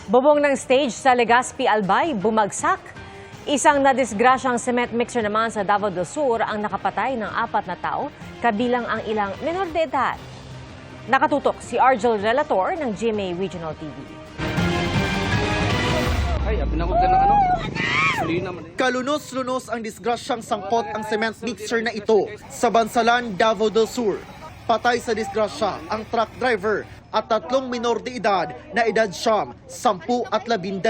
Bubong ng stage sa Legazpi, Albay, bumagsak. Isang nadisgrasyang cement mixer naman sa Davao del Sur ang nakapatay ng 4 na tao, kabilang ang ilang menor de edad. Nakatutok si Argel Relator ng GMA Regional TV. Kalunos-lunos ang disgrasyang sangkot ang cement mixer na ito sa Bansalan, Davao del Sur. Patay sa disgrasya ang truck driver at 3 minor de edad na edad siyam, 10 at 12.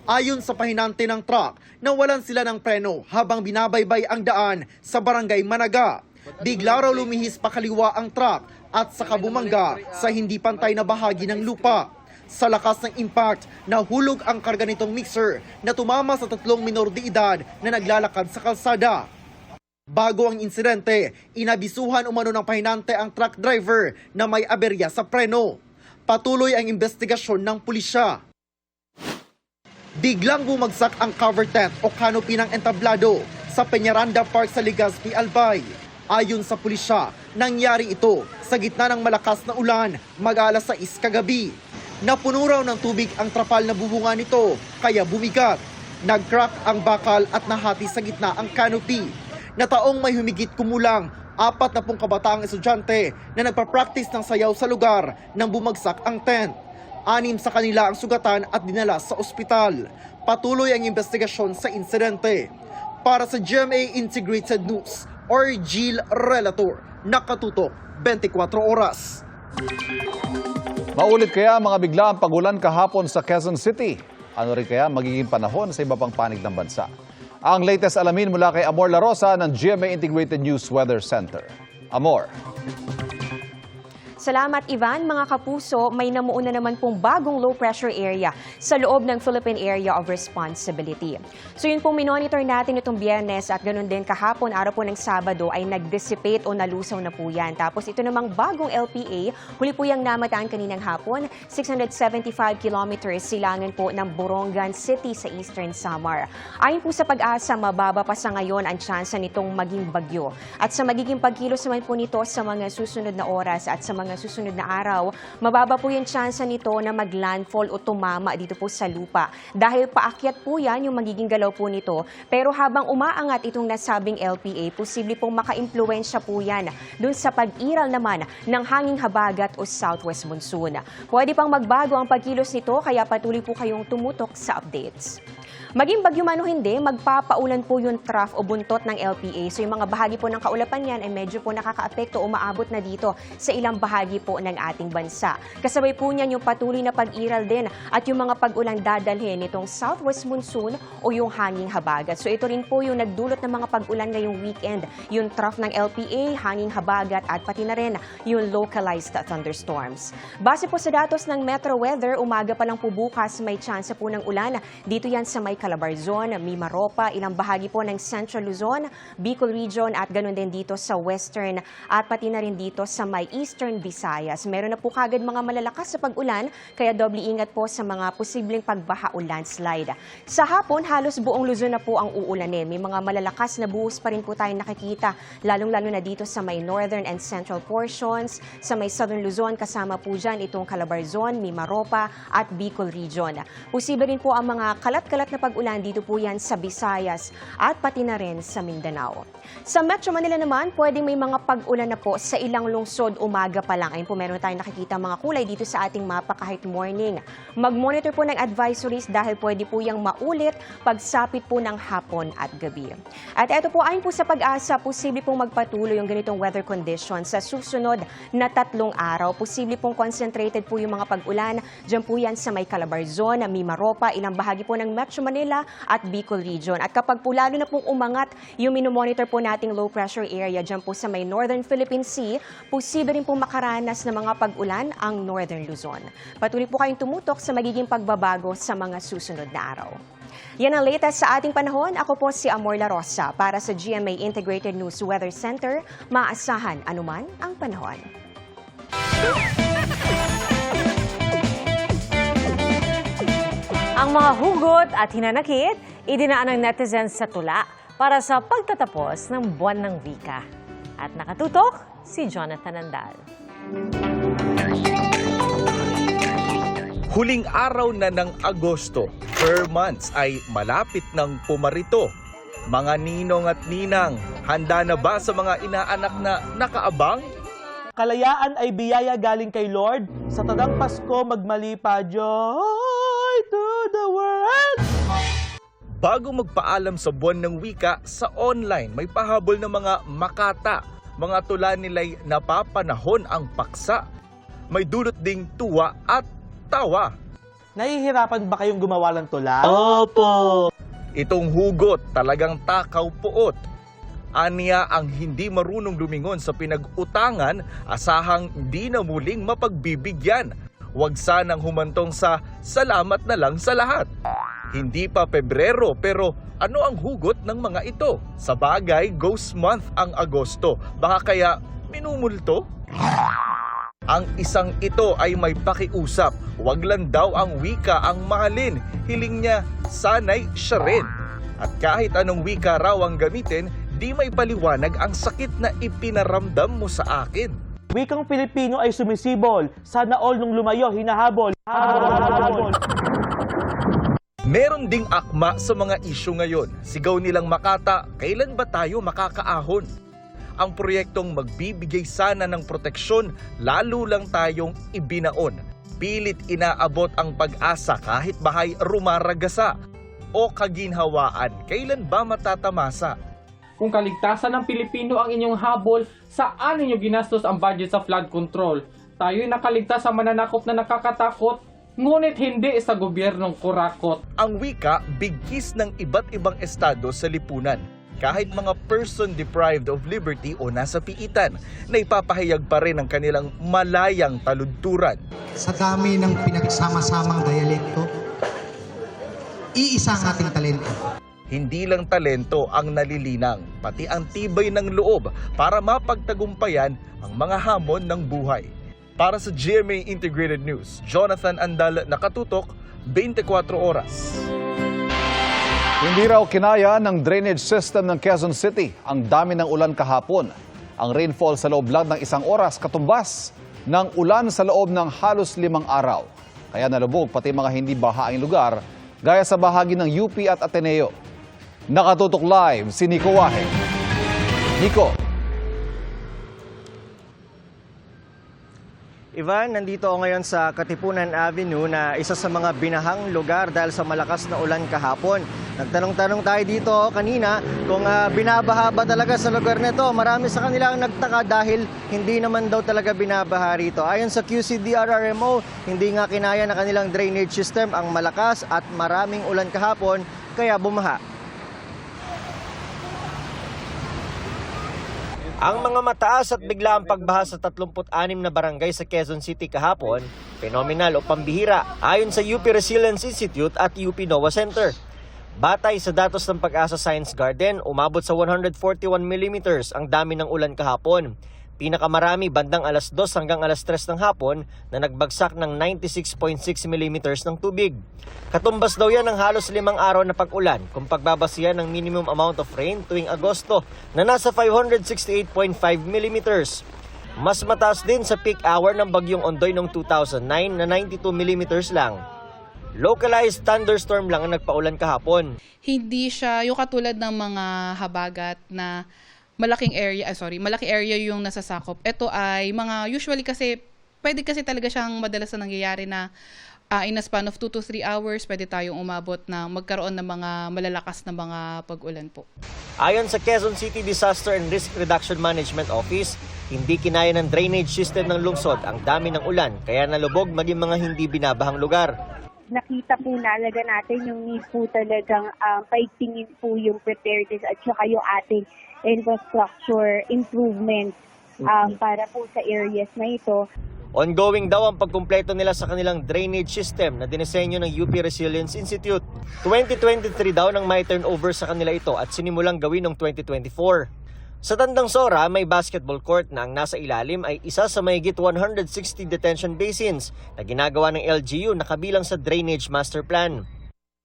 Ayon sa pahinante ng truck, nawalan sila ng preno habang binabaybay ang daan sa barangay Managa. Bigla raw lumihis pakaliwa ang truck at saka bumangga sa hindi pantay na bahagi ng lupa. Sa lakas ng impact, nahulog ang karga nitong mixer na tumama sa 3 minor de edad na naglalakad sa kalsada. Bago ang insidente, inabisuhan umano ng pahinante ang truck driver na may aberya sa preno. Patuloy ang investigasyon ng pulisya. Biglang bumagsak ang cover tent o canopy ng entablado sa Peñaranda Park sa Legazpi, Albay. Ayon sa pulisya, nangyari ito sa gitna ng malakas na ulan mag-alas 6 kagabi. Napuno raw ng tubig ang trapal na bubunga nito kaya bumigat. Nag-crack ang bakal at nahati sa gitna ang canopy. Na taong may humigit kumulang 40 kabataang estudyante na nagpa-practice ng sayaw sa lugar nang bumagsak ang tent. 6 sa kanila ang sugatan at dinala sa ospital. Patuloy ang investigasyon sa insidente. Para sa GMA Integrated News, Argel Relator, nakatutok 24 oras. Maulit kaya mga biglaang pagulan kahapon sa Quezon City? Ano rin kaya magiging panahon sa iba pang panig ng bansa? Ang latest alamin mula kay Amor La Rosa ng GMA Integrated News Weather Center. Amor. Salamat Ivan, mga kapuso, may namuuna naman pong bagong low pressure area sa loob ng Philippine Area of Responsibility. So yun pong minonitor natin itong Biyernes at ganun din kahapon, araw po ng Sabado ay nag-dissipate o nalusaw na po yan. Tapos ito namang bagong LPA, huli po yung namataan kaninang hapon, 675 kilometers silangan po ng Borongan City sa Eastern Samar. Ayon po sa Pag-asa, mababa pa sa ngayon ang tsansa nitong maging bagyo. At sa magiging pagkilos naman po nito sa mga susunod na oras at sa mga susunod na araw, mababa po yung tsansa nito na mag-landfall o tumama dito po sa lupa. Dahil paakyat po yan yung magiging galaw po nito, pero habang umaangat itong nasabing LPA, posible pong maka-impluwensya po yan dun sa pag-iral naman ng hanging habagat o southwest monsoon. Pwede pang magbago ang pagkilos nito, kaya patuloy po kayong tumutok sa updates. Maging bagyo man o hindi, magpapaulan po yung trough o buntot ng LPA. So yung mga bahagi po ng kaulapan yan ay medyo po nakaka-apekto o maabot na dito sa ilang bahagi po ng ating bansa. Kasabay po niyan yung patuloy na pag-iral din at yung mga pag-ulang dadalhin nitong southwest monsoon o yung hanging habagat. So ito rin po yung nagdulot ng mga pag-ulan ngayong weekend. Yung trough ng LPA, hanging habagat at pati na rin yung localized thunderstorms. Base po sa datos ng Metro Weather, umaga pa lang po bukas may tsansa po ng ulan. Dito yan sa may Calabarzon, Mimaropa, ilang bahagi po ng Central Luzon, Bicol Region at ganoon din dito sa Western at pati na rin dito sa may Eastern Visayas. Meron na po kagad mga malalakas sa pag-ulan, kaya doble ingat po sa mga posibleng pagbaha o landslide. Sa hapon, halos buong Luzon na po ang uulanin. May mga malalakas na buhos pa rin po tayong nakikita, lalong-lalo na dito sa may northern and central portions, sa may Southern Luzon, kasama po dyan itong Calabarzon, Mimaropa at Bicol Region. Posible rin po ang mga kalat-kalat na pag-ulan dito po yan sa Visayas at pati na rin sa Mindanao. Sa Metro Manila naman, pwedeng may mga pag-ulan na po sa ilang lungsod umaga pa lang. Ayun po, meron tayong nakikita mga kulay dito sa ating mapa kahit morning. Mag-monitor po ng advisories dahil pwede po yung maulit pagsapit po ng hapon at gabi. At eto po, ayon po sa Pag-asa, posible pong magpatuloy yung ganitong weather conditions sa susunod na 3 araw. Posible pong concentrated po yung mga pag-ulan. Diyan po yan sa may Calabarzon, Mimaropa, ilang bahagi po ng Metro Manila at Bicol Region. At kapag po lalo na pong umangat yung minomonitor po nating low pressure area dyan po sa may Northern Philippine Sea, posible rin po makaranas ng mga pag-ulan ang Northern Luzon. Patuloy po kayong tumutok sa magiging pagbabago sa mga susunod na araw. Yan ang latest sa ating panahon. Ako po si Amor La Rosa para sa GMA Integrated News Weather Center. Maasahan anuman ang panahon. Ang mga hugot at hinanakit, idinaan ng netizens sa tula para sa pagtatapos ng buwan ng wika. At nakatutok si Jonathan Andal. Huling araw na ng Agosto, per months ay malapit ng pumarito. Mga ninong at ninang, handa na ba sa mga inaanak na nakaabang? Kalayaan ay biyaya galing kay Lord. Sa tadang Pasko, magmalipa, joy to the world! Bago magpaalam sa buwan ng wika, sa online may pahabol ng mga makata. Mga tula nila'y napapanahon ang paksa. May dulot ding tuwa at tawa. Nahihirapan ba kayong gumawa ng tula? Opo! Itong hugot talagang takaw puot. Aniya ang hindi marunong lumingon sa pinag-utangan, asahang di na muling mapagbibigyan. Huwag sanang humantong sa salamat na lang sa lahat. Hindi pa Pebrero pero ano ang hugot ng mga ito? Sa bagay, ghost month ang Agosto. Baka kaya minumulto? Ang isang ito ay may pakiusap. Huwag lang daw ang wika ang mahalin. Hiling niya, sana'y siya rin. At kahit anong wika raw ang gamitin, di may paliwanag ang sakit na ipinaramdam mo sa akin. Wikang Pilipino ay sumisibol. Sana all nung lumayo, hinahabol. Meron ding akma sa mga isyu ngayon. Sigaw nilang Makata, kailan ba tayo makakaahon? Ang proyektong magbibigay sana ng proteksyon, lalo lang tayong ibinaon. Pilit inaabot ang pag-asa kahit bahay rumaragasa. O kaginhawaan, kailan ba matatamasa? Kung kaligtasan ng Pilipino ang inyong habol, saan ninyo ginastos ang budget sa flood control? Tayo'y nakaligtas sa mananakop na nakakatakot, ngunit hindi sa gobyernong kurakot. Ang wika, bigkis ng iba't ibang estado sa lipunan. Kahit mga person deprived of liberty o nasa piitan, na ipapahayag pa rin ang kanilang malayang taludturan. Sa dami ng pinagsama-samang dialekto, iisa ang ating talento. Hindi lang talento ang nalilinang, pati ang tibay ng loob para mapagtagumpayan ang mga hamon ng buhay. Para sa GMA Integrated News, Jonathan Andal, nakatutok, 24 oras. Hindi raw kinaya ng drainage system ng Quezon City ang dami ng ulan kahapon. Ang rainfall sa loob lang ng isang oras katumbas ng ulan sa loob ng halos 5 araw. Kaya nalubog pati mga hindi bahaing lugar gaya sa bahagi ng UP at Ateneo. Nakatutok live si Nico Wahe. Nico. Ivan, nandito ako ngayon sa Katipunan Avenue na isa sa mga binahang lugar dahil sa malakas na ulan kahapon. Nagtanong-tanong tayo dito kanina kung binabaha ba talaga sa lugar nito. Marami sa kanila ang nagtaka dahil hindi naman daw talaga binabaha rito. Ayon sa QCDRRMO, hindi nga kinaya na kanilang drainage system ang malakas at maraming ulan kahapon kaya bumaha. Ang mga mataas at biglaang pagbaha sa 36 na barangay sa Quezon City kahapon, phenomenal o pambihira ayon sa UP Resilience Institute at UP NOAA Center. Batay sa datos ng Pag-asa Science Garden, umabot sa 141 mm ang dami ng ulan kahapon. Pinakamarami bandang alas 2 hanggang alas 3 ng hapon na nagbagsak ng 96.6 mm ng tubig. Katumbas daw yan ng halos 5 araw na pag-ulan kung pagbabasihan ng minimum amount of rain tuwing Agosto na nasa 568.5 mm. Mas mataas din sa peak hour ng Bagyong Ondoy noong 2009 na 92 mm lang. Localized thunderstorm lang ang nagpaulan kahapon. Hindi siya yung katulad ng mga habagat na malaking area yung nasasakop. Ito ay mga usually kasi pwede kasi talaga siyang madalas na nangyayari na in a span of 2 to 3 hours pwede tayong umabot na magkaroon ng mga malalakas na mga pag-ulan po. Ayon sa Quezon City Disaster and Risk Reduction Management Office, hindi kinaya ng drainage system ng lungsod ang dami ng ulan kaya nalubog maging mga hindi binabahang lugar. Nakita po nalaga natin yung need po talagang paigtingin po yung preparedness at saka yung ating infrastructure improvements para po sa areas na ito. Ongoing daw ang pagkumpleto nila sa kanilang drainage system na dinisenyo ng UP Resilience Institute. 2023 daw nang may turnover sa kanila ito at sinimulang gawin noong 2024. Sa Tandang Sora, may basketball court na ang nasa ilalim ay isa sa mahigit 160 detention basins na ginagawa ng LGU na kabilang sa Drainage Master Plan.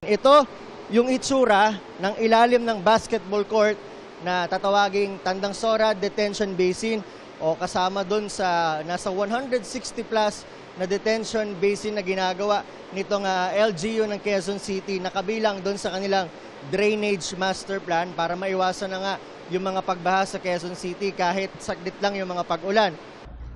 Ito yung itsura ng ilalim ng basketball court na tatawaging Tandang Sora Detention Basin o kasama doon sa nasa 160 plus na detention basin na ginagawa nitong LGU ng Quezon City na kabilang doon sa kanilang drainage master plan para maiwasan na nga yung mga pagbaha sa Quezon City kahit saglit lang yung mga pag-ulan.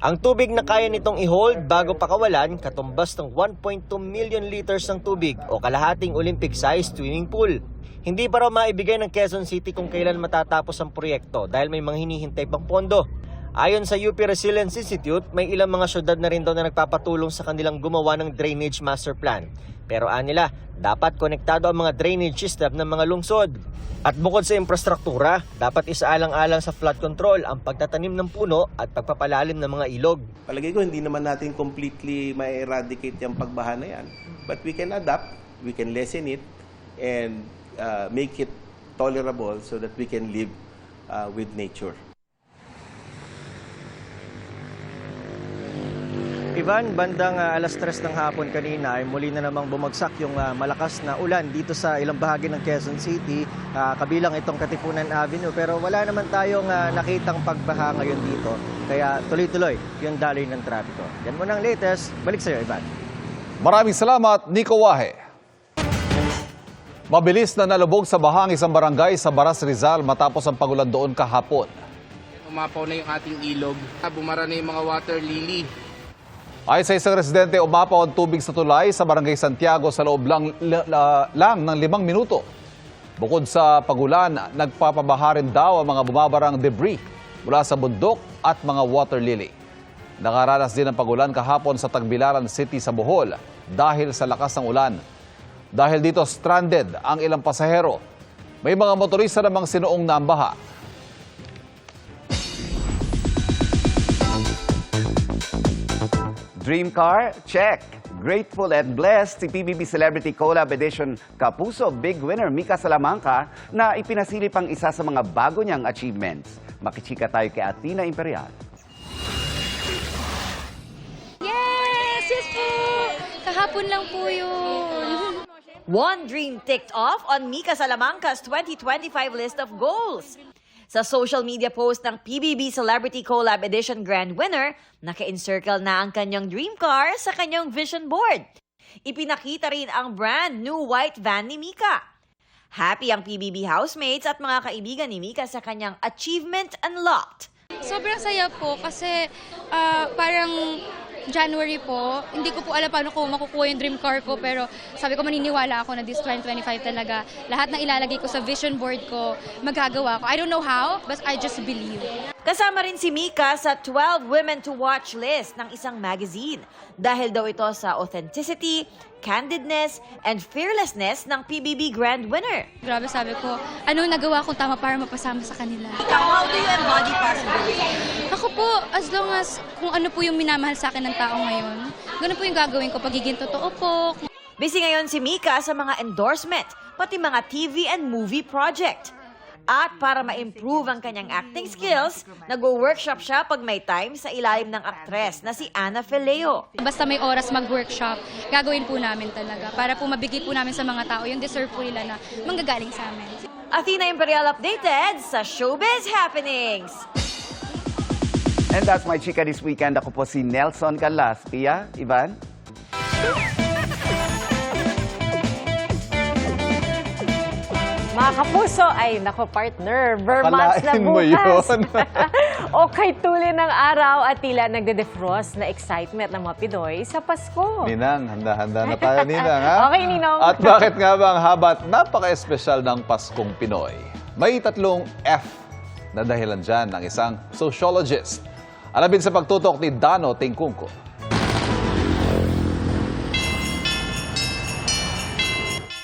Ang tubig na kaya nitong i-hold bago pakawalan, katumbas ng 1.2 million liters ng tubig o kalahating Olympic-sized swimming pool. Hindi pa raw maibigay ng Quezon City kung kailan matatapos ang proyekto dahil may mga hinihintay pang pondo. Ayon sa UP Resilience Institute, may ilang mga syudad na rin daw na nagpapatulong sa kanilang gumawa ng drainage master plan. Pero anila, dapat konektado ang mga drainage system ng mga lungsod. At bukod sa infrastruktura, dapat isaalang-alang sa flood control ang pagtatanim ng puno at pagpapalalim ng mga ilog. Palagay ko hindi naman natin completely ma-eradicate yung pagbaha na yan. But we can adapt, we can lessen it, and make it tolerable so that we can live with nature. Ivan, bandang alas 3 ng hapon kanina ay muli na namang bumagsak yung malakas na ulan dito sa ilang bahagi ng Quezon City, kabilang itong Katipunan Avenue. Pero wala naman tayong nakitang pagbaha ngayon dito, kaya tuloy-tuloy yung daloy ng trapiko. Yan muna ang latest. Balik sa iyo, Ivan. Maraming salamat, Nico Wahe. Mabilis na nalubog sa baha ang isang barangay sa Baras Rizal matapos ang pagulan doon kahapon. Umapaw na yung ating ilog. Bumara na yung mga water lily. Ayon sa isang residente, umapaw ang tubig sa tulay sa Barangay Santiago sa loob lang ng 5 minuto. Bukod sa pagulan, nagpapabaha rin daw ang mga bumabarang debris mula sa bundok at mga water lily. Nakaranas din ang pagulan kahapon sa Tagbilaran City sa Bohol dahil sa lakas ng ulan. Dahil dito stranded ang ilang pasahero. May mga motorista namang sinuong na ang baha. Dream car? Check. Grateful and blessed si PBB Celebrity Collab Edition Kapuso Big Winner Mika Salamanca na ipinasili pang isa sa mga bago niyang achievements. Makichika tayo kay Athena Imperial. Yes! Yes po! Kahapon lang po yun. One dream ticked off on Mika Salamanca's 2025 list of goals. Sa social media post ng PBB Celebrity Collab Edition Grand Winner, naka-encircle na ang kanyang dream car sa kanyang vision board. Ipinakita rin ang brand new white van ni Mika. Happy ang PBB housemates at mga kaibigan ni Mika sa kanyang achievement unlocked. Sobrang saya po kasi parang January po, hindi ko po alam paano ko makukuha yung dream car ko, pero sabi ko maniniwala ako na this 2025 talaga. Lahat ng ilalagay ko sa vision board ko, magagawa ko. I don't know how, but I just believe. Kasama rin si Mika sa 12 Women to Watch list ng isang magazine. Dahil daw ito sa authenticity, candidness, and fearlessness ng PBB Grand Winner. Grabe, sabi ko, anong nagawa kong tama para mapasama sa kanila? How do you embody possibility? Ako po, as long as kung ano po yung minamahal sa akin ng tao ngayon, ganun po yung gagawin ko, pagiging totoo po. Busy ngayon si Mika sa mga endorsement, pati mga TV and movie project. At para ma-improve ang kanyang acting skills, nag-workshop siya pag may time sa ilalim ng aktres na si Ana Fileo. Basta may oras mag-workshop, gagawin po namin talaga para po mabigay po namin sa mga tao yung deserve po nila na manggagaling sa amin. Athena Imperial updated sa Showbiz Happenings. And that's my chika this weekend. Ako po si Nelson Calas. Pia, Ivan? Mga kapuso, ay nako partner, Vermonts na Akalain mo bukas. yun. O kay tuli ng araw at tila nagde-defrost na excitement ng mga Pinoy sa Pasko. Ninang, handa-handa na tayo, Ninang, ha? Okay, Ninong. At bakit nga ba ang habat napaka-espesyal ng Paskong Pinoy? May 3 F na dahilan dyan ng isang sociologist. Alamin sa pagtutok ni Dano Tingkungko.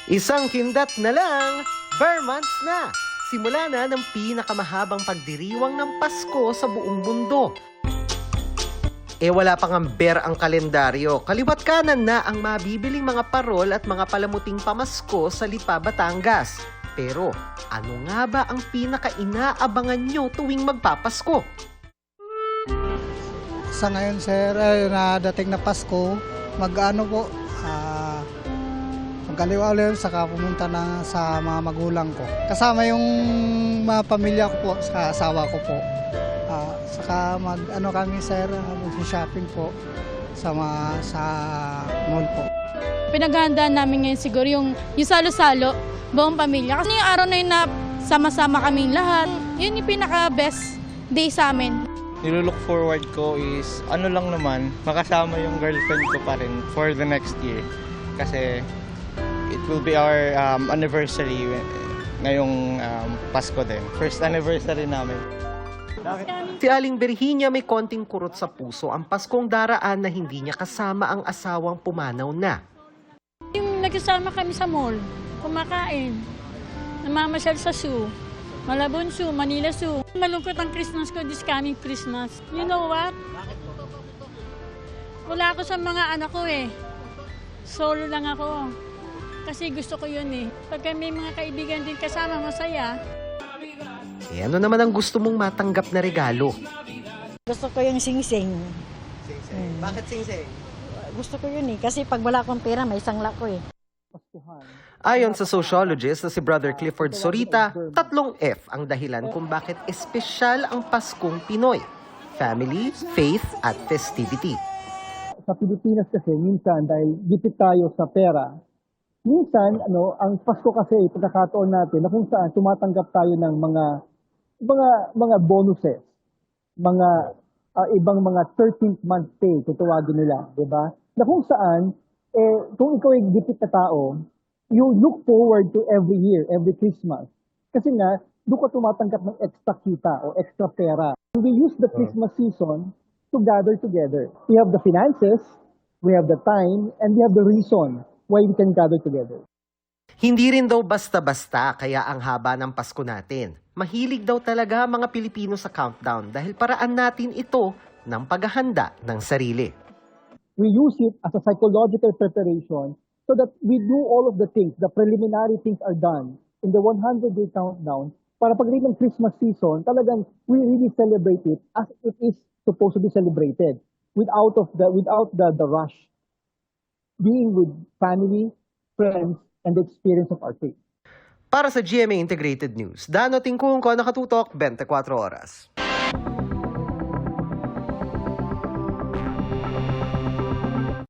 Isang kindat na lang, Vermonts na! Simula na ng pinakamahabang pagdiriwang ng Pasko sa buong mundo. Wala pang amber ang kalendaryo. Kaliwat kanan na ang mabibiling mga parol at mga palamuting pamasko sa Lipa, Batangas. Pero ano nga ba ang pinaka-inaabangan nyo tuwing magpapasko? Sa ngayon, sir, na dating na Pasko, mag-ano po, mag-aliw-aliw saka pumunta na sa mga magulang ko. Kasama yung mga pamilya ko po, sa asawa ko po. Saka mag-ano kami, sir, mag-shopping po sa mall po. Pinaghahandaan namin ngayon siguro yung salo-salo, buong pamilya. Kasi yung araw na yun na sama-sama kaming lahat, yun yung pinaka-best day sa amin. Nilulook forward ko is ano lang naman, makasama yung girlfriend ko pa rin for the next year. Kasi it will be our anniversary ngayong Pasko din. First anniversary namin. Si Aling Virginia may konting kurot sa puso ang Paskong daraan na hindi niya kasama ang asawang pumanaw na. Yung nagkasama kami sa mall, kumakain, namamasyal sa zoo, Malabon Zoo, Manila Zoo. Malungkot ang Christmas ko this coming Christmas. You know what? Wala ako sa mga anak ko eh. Solo lang ako. Kasi gusto ko yun eh. Pagka may mga kaibigan din kasama, masaya. E ano naman ang gusto mong matanggap na regalo? Gusto ko yung sing-sing. Bakit sing-sing? Gusto ko yun eh. Kasi pag wala akong pera, may sangla ko eh. Ayon sa sociologist na si Brother Clifford Sorita, 3 F ang dahilan kung bakit espesyal ang Paskong Pinoy. Family, faith, at festivity. Sa Pilipinas kasi, minsan dahil gipit tayo sa pera, minsan, ang Pasko kasi, pagkakataon natin na kung saan tumatanggap tayo ng mga bonuses, ibang mga 13th month pay, kung tawagin nila, di ba? Na kung saan, kung ikaw ay gipit na tao, you look forward to every year, every Christmas. Kasi nga, doon ka tumatanggap ng extra kita o extra pera. We use the Christmas season to gather together. We have the finances, we have the time, and we have the reason why we can gather together. Hindi rin daw basta-basta kaya ang haba ng Pasko natin. Mahilig daw talaga mga Pilipino sa countdown dahil paraan natin ito ng paghahanda ng sarili. We use it as a psychological preparation so that we do all of the things, the preliminary things are done in the 100-day countdown para pagdating ng Christmas season, talagang we really celebrate it as it is supposed to be celebrated without the rush. Being with family, friends, and the experience of our faith. Para sa GMA Integrated News, Dano Tingkung ko, Nakatutok, 24 Oras.